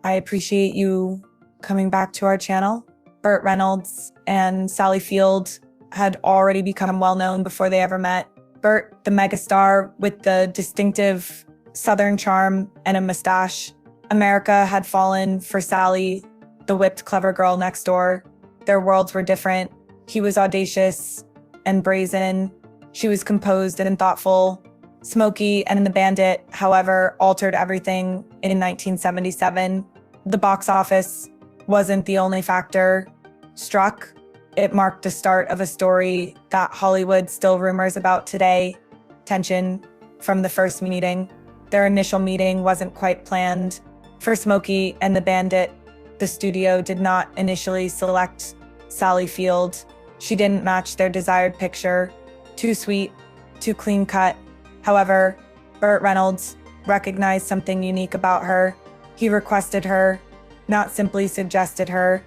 I appreciate you coming back to our channel. Burt Reynolds and Sally Field had already become well known before they ever met. Burt, the megastar with the distinctive Southern charm and a moustache. America had fallen for Sally, the whipped clever girl next door. Their worlds were different. He was audacious and brazen. She was composed and thoughtful. Smokey and the Bandit, however, altered everything in 1977. The box office wasn't the only factor struck. It marked the start of a story that Hollywood still rumors about today. Tension from the first meeting. Their initial meeting wasn't quite planned. For Smokey and the Bandit, the studio did not initially select Sally Field. She didn't match their desired picture. Too sweet, too clean-cut. However, Burt Reynolds recognized something unique about her. He requested her, not simply suggested her.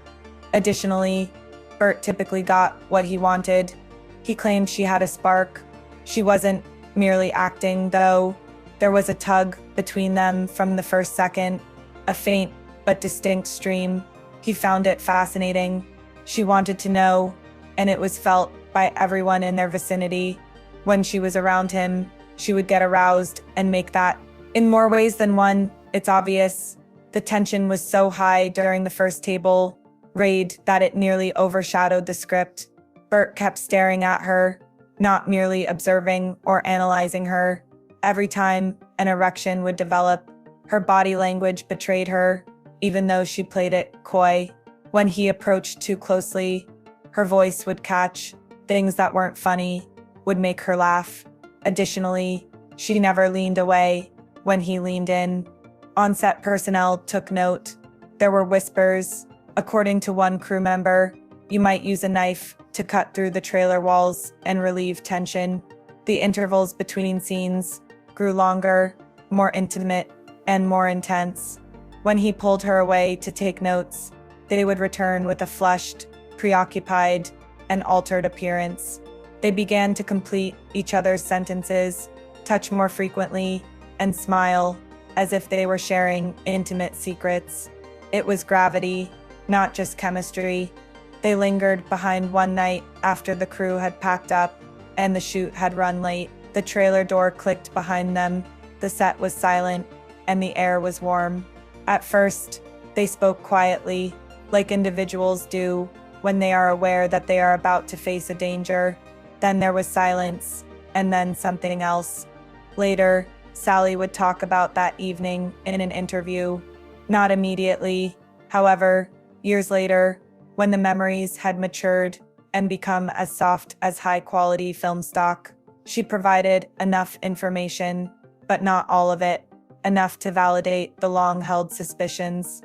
Additionally, Burt typically got what he wanted. He claimed she had a spark. She wasn't merely acting, though. There was a tug between them from the first second, a faint but distinct stream. He found it fascinating. She wanted to know, and it was felt by everyone in their vicinity. When she was around him, she would get aroused and make that. In more ways than one, it's obvious. The tension was so high during the first table raid that it nearly overshadowed the script. Burt kept staring at her, not merely observing or analyzing her. Every time an erection would develop, her body language betrayed her, even though she played it coy. When he approached too closely, her voice would catch. Things that weren't funny would make her laugh. Additionally, she never leaned away when he leaned in. On-set personnel took note. There were whispers. According to one crew member, you might use a knife to cut through the trailer walls and relieve tension. The intervals between scenes grew longer, more intimate, and more intense. When he pulled her away to take notes, they would return with a flushed, preoccupied, and altered appearance. They began to complete each other's sentences, touch more frequently, and smile, as if they were sharing intimate secrets. It was gravity, not just chemistry. They lingered behind one night after the crew had packed up and the shoot had run late. The trailer door clicked behind them. The set was silent, and the air was warm. At first, they spoke quietly, like individuals do when they are aware that they are about to face a danger. Then there was silence, and then something else. Later, Sally would talk about that evening in an interview. Not immediately, however, years later, when the memories had matured and become as soft as high-quality film stock, she provided enough information, but not all of it, enough to validate the long-held suspicions,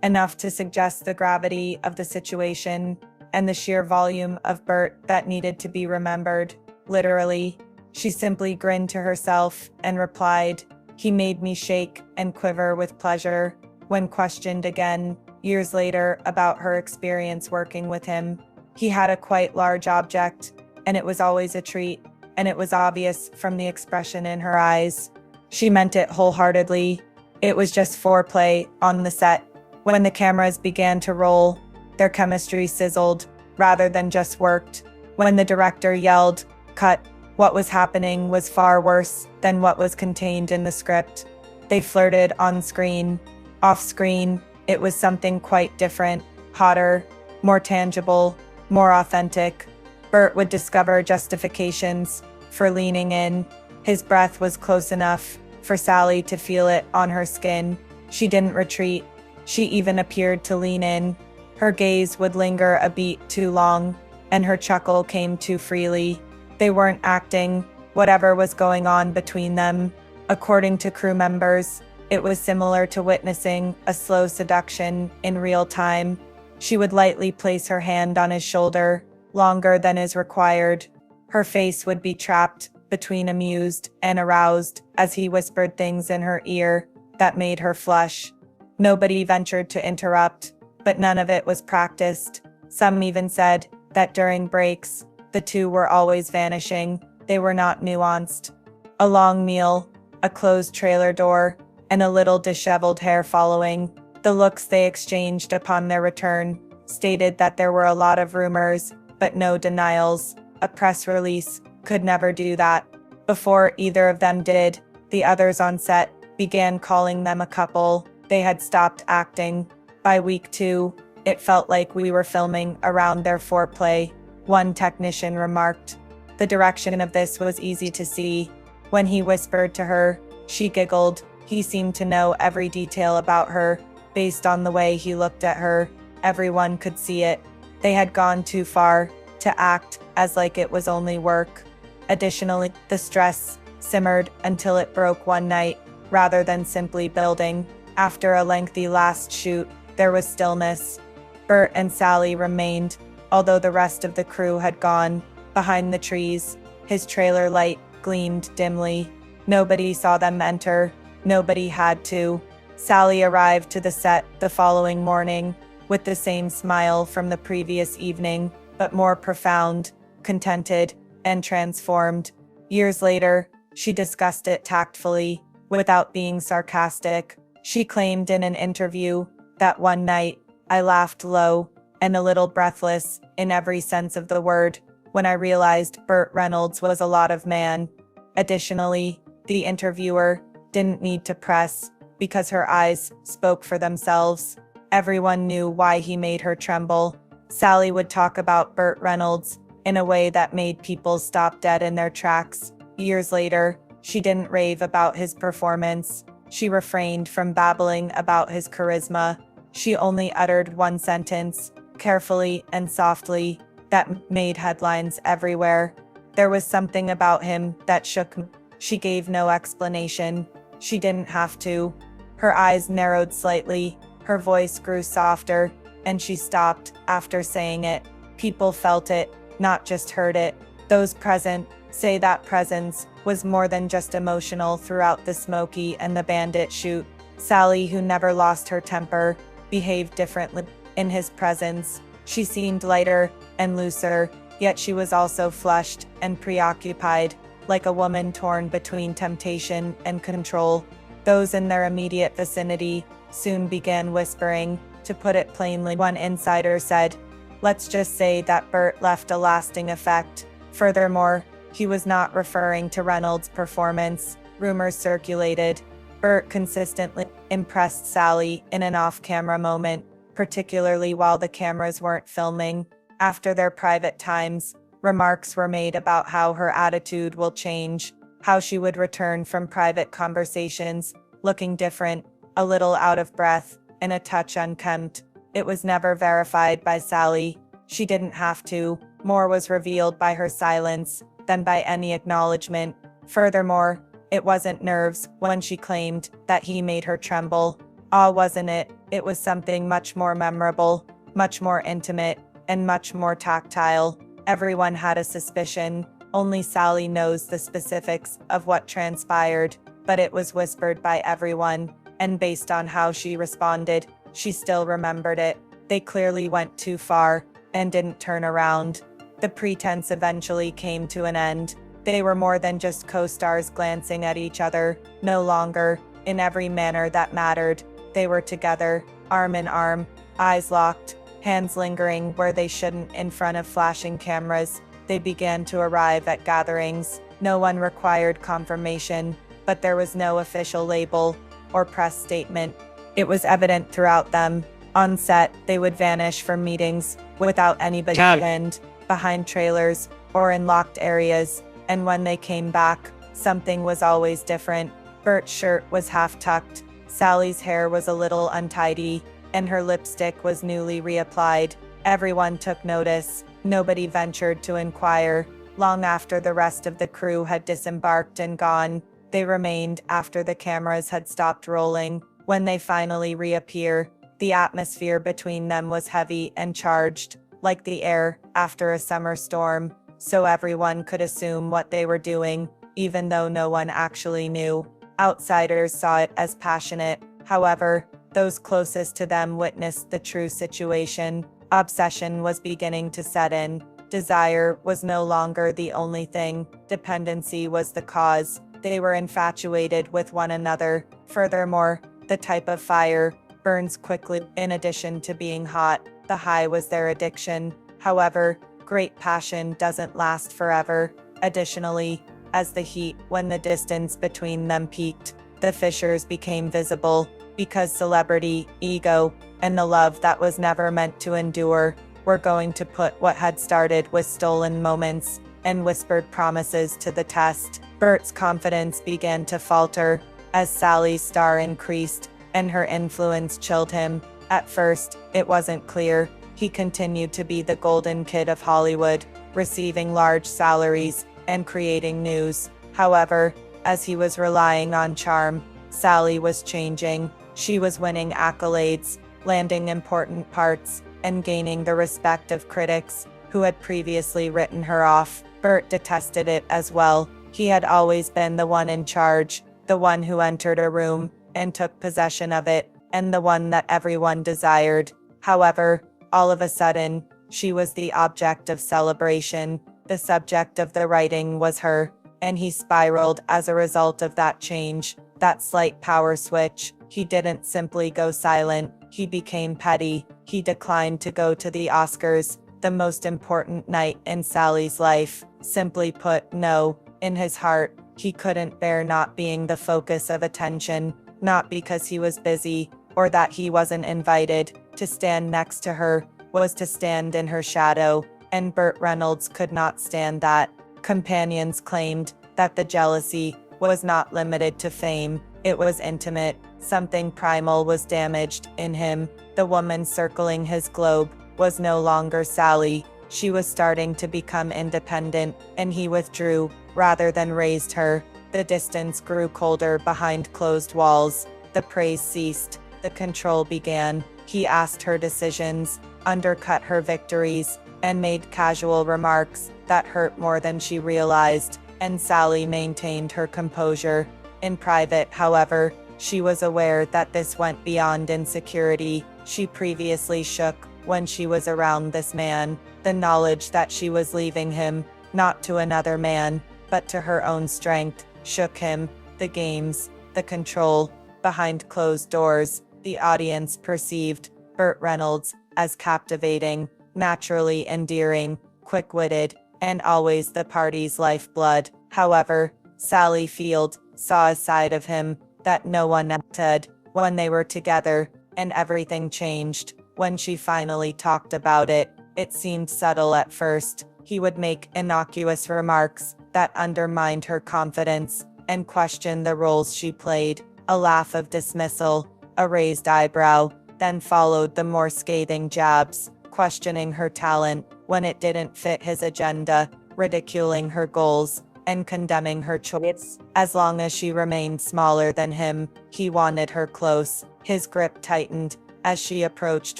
enough to suggest the gravity of the situation and the sheer volume of Burt that needed to be remembered. Literally, she simply grinned to herself and replied, "He made me shake and quiver with pleasure." When questioned again, years later, about her experience working with him, he had a quite large object, and it was always a treat, and it was obvious from the expression in her eyes. She meant it wholeheartedly. It was just foreplay on the set. When the cameras began to roll, their chemistry sizzled rather than just worked. When the director yelled, "Cut," what was happening was far worse than what was contained in the script. They flirted on screen. Off screen, it was something quite different, hotter, more tangible, more authentic. Burt would discover justifications for leaning in. His breath was close enough for Sally to feel it on her skin. She didn't retreat. She even appeared to lean in. Her gaze would linger a beat too long, and her chuckle came too freely. They weren't acting, whatever was going on between them. According to crew members, it was similar to witnessing a slow seduction in real time. She would lightly place her hand on his shoulder, longer than is required. Her face would be trapped between amused and aroused as he whispered things in her ear that made her flush. Nobody ventured to interrupt, but none of it was practiced. Some even said that during breaks, the two were always vanishing. They were not nuanced. A long meal, a closed trailer door, and a little disheveled hair following. The looks they exchanged upon their return stated that there were a lot of rumors, but no denials. A press release could never do that. Before either of them did, the others on set began calling them a couple. They had stopped acting. By week 2, it felt like we were filming around their foreplay, one technician remarked. The direction of this was easy to see. When he whispered to her, she giggled. He seemed to know every detail about her. Based on the way he looked at her, everyone could see it. They had gone too far to act as like it was only work. Additionally, the stress simmered until it broke one night, rather than simply building. After a lengthy last shoot, there was stillness. Bert and Sally remained, although the rest of the crew had gone. Behind the trees, his trailer light gleamed dimly. Nobody saw them enter. Nobody had to. Sally arrived to the set the following morning with the same smile from the previous evening, but more profound, contented, and transformed. Years later, she discussed it tactfully, without being sarcastic. She claimed in an interview that one night, I laughed low and a little breathless in every sense of the word when I realized Burt Reynolds was a lot of man. Additionally, the interviewer didn't need to press because her eyes spoke for themselves. Everyone knew why he made her tremble. Sally would talk about Burt Reynolds in a way that made people stop dead in their tracks. Years later, she didn't rave about his performance. She refrained from babbling about his charisma. She only uttered one sentence, carefully and softly, that made headlines everywhere. There was something about him that shook me. She gave no explanation. She didn't have to. Her eyes narrowed slightly, her voice grew softer, and she stopped after saying it. People felt it, not just heard it. Those present say that presence was more than just emotional throughout the Smokey and the Bandit shoot. Sally, who never lost her temper, behaved differently in his presence. She seemed lighter and looser, yet she was also flushed and preoccupied, like a woman torn between temptation and control. Those in their immediate vicinity soon began whispering. To put it plainly, one insider said, "Let's just say that Bert left a lasting effect." Furthermore, he was not referring to Reynolds' performance. Rumors circulated. Bert consistently impressed Sally in an off-camera moment, particularly while the cameras weren't filming. After their private times, remarks were made about how her attitude will change, how she would return from private conversations, looking different, a little out of breath, and a touch unkempt. It was never verified by Sally. She didn't have to. More was revealed by her silence than by any acknowledgement. Furthermore, it wasn't nerves when she claimed that he made her tremble. Awe wasn't it. It was something much more memorable, much more intimate, and much more tactile. Everyone had a suspicion. Only Sally knows the specifics of what transpired, but it was whispered by everyone, and based on how she responded, she still remembered it. They clearly went too far and didn't turn around. The pretense eventually came to an end. They were more than just co-stars glancing at each other. No longer, in every manner that mattered, they were together, arm in arm, eyes locked, hands lingering where they shouldn't in front of flashing cameras. They began to arrive at gatherings. No one required confirmation, but there was no official label or press statement. It was evident throughout them. On set, they would vanish from meetings without anybody pinned, behind trailers, or in locked areas. And when they came back, something was always different. Bert's shirt was half tucked, Sally's hair was a little untidy, and her lipstick was newly reapplied. Everyone took notice. Nobody ventured to inquire. Long after the rest of the crew had disembarked and gone, they remained after the cameras had stopped rolling. When they finally reappear, the atmosphere between them was heavy and charged, like the air after a summer storm, so everyone could assume what they were doing, even though no one actually knew. Outsiders saw it as passionate. However, those closest to them witnessed the true situation. Obsession was beginning to set in. Desire was no longer the only thing. Dependency was the cause. They were infatuated with one another. Furthermore, the type of fire burns quickly. In addition to being hot, the high was their addiction. However, great passion doesn't last forever. Additionally, as the heat, when the distance between them peaked, the fissures became visible, because celebrity, ego, and the love that was never meant to endure were going to put what had started with stolen moments and whispered promises to the test. Bert's confidence began to falter as Sally's star increased, and her influence chilled him. At first, it wasn't clear. He continued to be the golden kid of Hollywood, receiving large salaries and creating news. However, as he was relying on charm, Sally was changing. She was winning accolades, landing important parts, and gaining the respect of critics who had previously written her off. Bert detested it as well. He had always been the one in charge, the one who entered a room and took possession of it, and the one that everyone desired. However, all of a sudden, she was the object of celebration. The subject of the writing was her, and he spiraled as a result of that change, that slight power switch. He didn't simply go silent, he became petty. He declined to go to the Oscars, the most important night in Sally's life. Simply put, no. In his heart, he couldn't bear not being the focus of attention, not because he was busy, or that he wasn't invited. To stand next to her was to stand in her shadow, and Burt Reynolds could not stand that. Companions claimed that the jealousy was not limited to fame, it was intimate. Something primal was damaged in him. The woman circling his globe was no longer Sally. She was starting to become independent, and he withdrew rather than raised her. The distance grew colder behind closed walls. The praise ceased. The control began. He asked her decisions, undercut her victories, and made casual remarks that hurt more than she realized, and Sally maintained her composure. In private, however, she was aware that this went beyond insecurity. She previously shook when she was around this man. The knowledge that she was leaving him, not to another man, but to her own strength, shook him. The games, the control, behind closed doors, the audience perceived Burt Reynolds as captivating, naturally endearing, quick-witted, and always the party's lifeblood. However, Sally Field saw a side of him that no one had when they were together, and everything changed. When she finally talked about it, it seemed subtle at first. He would make innocuous remarks that undermined her confidence and question the roles she played. A laugh of dismissal, a raised eyebrow, then followed the more scathing jabs, questioning her talent when it didn't fit his agenda, ridiculing her goals, and condemning her choice. As long as she remained smaller than him, he wanted her close. His grip tightened as she approached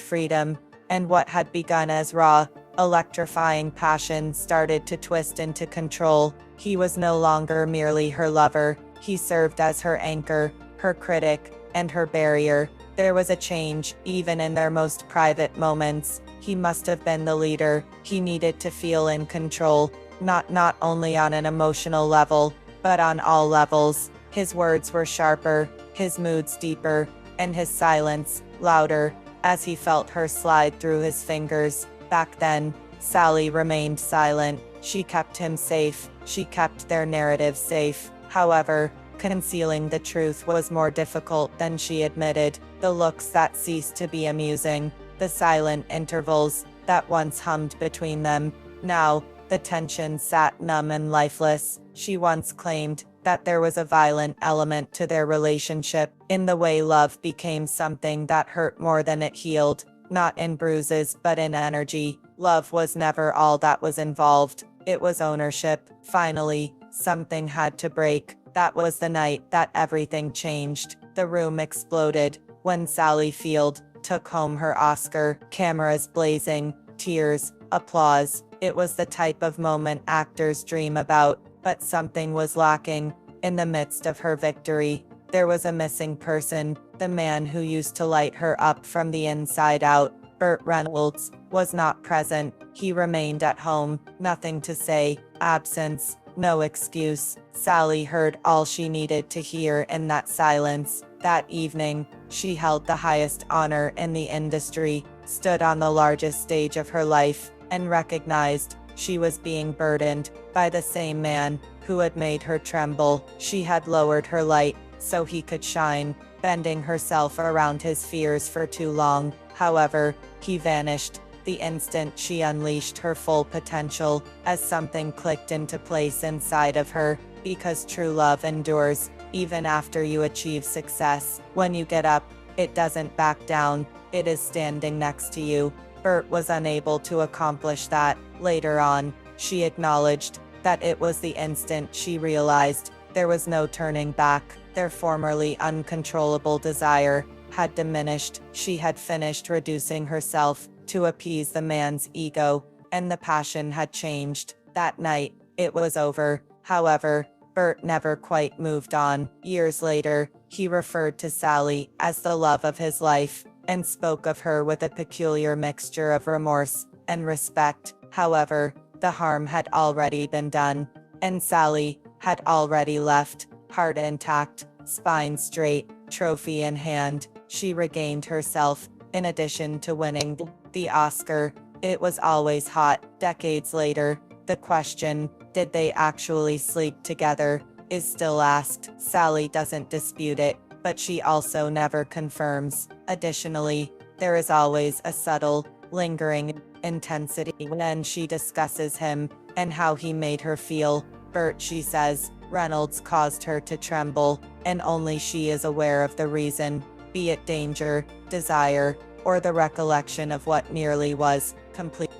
freedom, and what had begun as raw, electrifying passion started to twist into control. He was no longer merely her lover. He served as her anchor, her critic, and her barrier. There was a change, even in their most private moments. He must have been the leader. He needed to feel in control, not only on an emotional level, but on all levels. His words were sharper, his moods deeper, and his silence louder, as he felt her slide through his fingers. Back then, Sally remained silent. She kept him safe. She kept their narrative safe. However, concealing the truth was more difficult than she admitted. The looks that ceased to be amusing, the silent intervals that once hummed between them. Now, the tension sat numb and lifeless. She once claimed that there was a violent element to their relationship, in the way love became something that hurt more than it healed, not in bruises but in energy. Love was never all that was involved. It was ownership. Finally, something had to break. That was the night that everything changed. The room exploded when Sally Field took home her Oscar, cameras blazing, tears, applause. It was the type of moment actors dream about, but something was lacking. In the midst of her victory, there was a missing person, the man who used to light her up from the inside out. Burt Reynolds was not present. He remained at home, nothing to say, absence, no excuse. Sally heard all she needed to hear in that silence. That evening, she held the highest honor in the industry, stood on the largest stage of her life, and recognized she was being burdened by the same man who had made her tremble. She had lowered her light so he could shine, bending herself around his fears for too long. However, he vanished the instant she unleashed her full potential, as something clicked into place inside of her, because true love endures, even after you achieve success. When you get up, it doesn't back down, it is standing next to you. Burt was unable to accomplish that. Later on, she acknowledged that it was the instant she realized there was no turning back. Their formerly uncontrollable desire had diminished. She had finished reducing herself to appease the man's ego, and the passion had changed. That night, it was over. However, Burt never quite moved on. Years later, he referred to Sally as the love of his life, and spoke of her with a peculiar mixture of remorse and respect. However, the harm had already been done, and Sally had already left, heart intact, spine straight, trophy in hand. She regained herself. In addition to winning the Oscar, it was always hot. Decades later, the question, did they actually sleep together, is still asked. Sally doesn't dispute it, but she also never confirms. Additionally, there is always a subtle, lingering intensity when she discusses him and how he made her feel. Burt, she says, Reynolds caused her to tremble, and only she is aware of the reason, be it danger, desire, or the recollection of what nearly was complete.